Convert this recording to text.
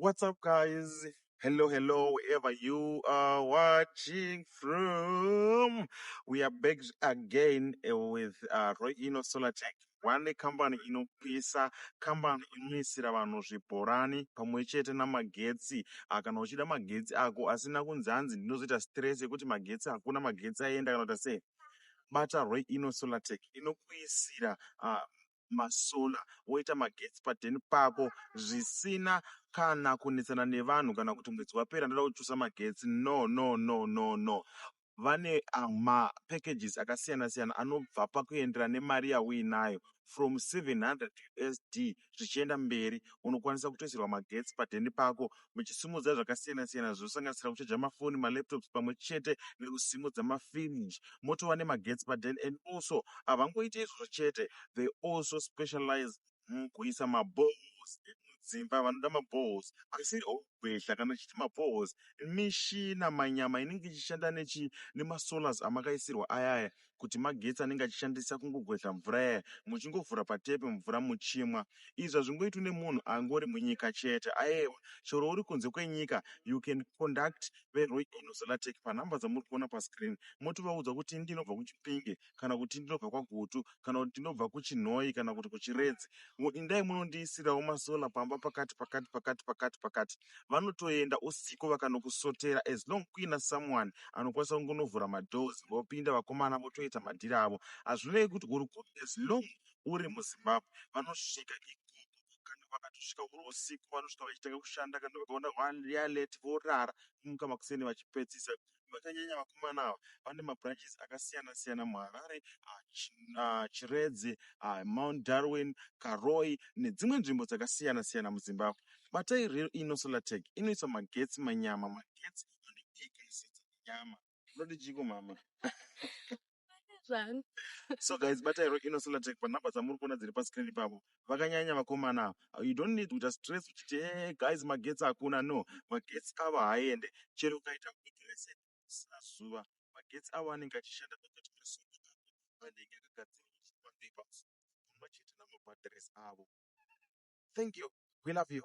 What's up, guys? Hello, hello, wherever you are watching from. We are back again with Roy Ino Solar Tech. One company inopisa kambani inoisira vanhu zvibhorani pamwe chete namagetsi kana uchida magetsi ako asina kunzanzi ndinozoita stress yekuti magetsi hakuna magetsi aenda kana kuti sei. Bata Roy Ino Solar Tech inokuisira masola woita magetsi padheni pako zvisina kana kunetsana nevanhu kana kuti mwedzi wapera ndoda kutsvusa magetsi no. Vane mapackages akasiyana siyana anobva pakuendera nemari yauinayo from 700 USD zvichienda mberi. Unokwanisa kutoisirwa magetsi padheni pako muchisimudza zvakasiyana siyana zvinosanganisira kuchaja mafoni, malaptops pamwe chete nekusimudza mafiriji. Motova nemagetsi padheni, and also havangoiti izvozvo chete, they also specialize mukuisa mabohos mudzimba. Vanoda mabohos asiri ogwehla kana chiti mabohos, mishina manyama inenge ichishanda nemasolars amakaisirwa ayaya kuti magetsi anenge achishandisa kungogwehla mvura yaya muchingovhura patepe mvura muchimwa. Izvi hazvingoitwi nemunhu angori munyika chete, aiwa chero uri kunze kwenyika. You can conduct veRoy Ino Solar Tech panhamba dzamuri kuona pascreen. Motovaudza kuti ndinobva kuChipinge kana kuti ndinobva kwaGutu kana kuti ndinobva kuChinhoi kana kuti kuChiredzi, indai munondiisirawo masola pamba pakati. Vanotoenda usiku vakanokusotera, as long kuina someone anokwanisa kungonovhura madoors vopinda vakomana votoita madhiri avo. Hazvinei kuti uri kupi, as long uri muZimbabwe vanosvika kana vakatosvika uri usiku vanosvika vachitanga kushanda. Kana vakaona yaleti vorara kumuka makuseni vachipedzisa. Vakanyanya vakomana ava vane mabranches akasiyana siyana muHarare, Chiredzi, Mount Darwin, Karoi nedzimwe nzvimbo dzakasiyana siyana muZimbabwe. Batai Roy Ino Solar Tech inoisa magetsi manyama, magetsi anodekaisedza nyama. Unoti chiko mama? So guys, batai Roy Ino Solar Tech panhamba dzamuri kuona dziri pascreen ipapo. Vakanyanya vakomana ava. You don't need kuita stress uchiti hey guys magetsi hakuna. No, magetsi ava haaende chero ukaita kutirese zuva, magetsi ava anenge achishanda pakati pezuva anenge akagadzirwa papers pamwe chete namabhatteries avo. Thank you. We love you.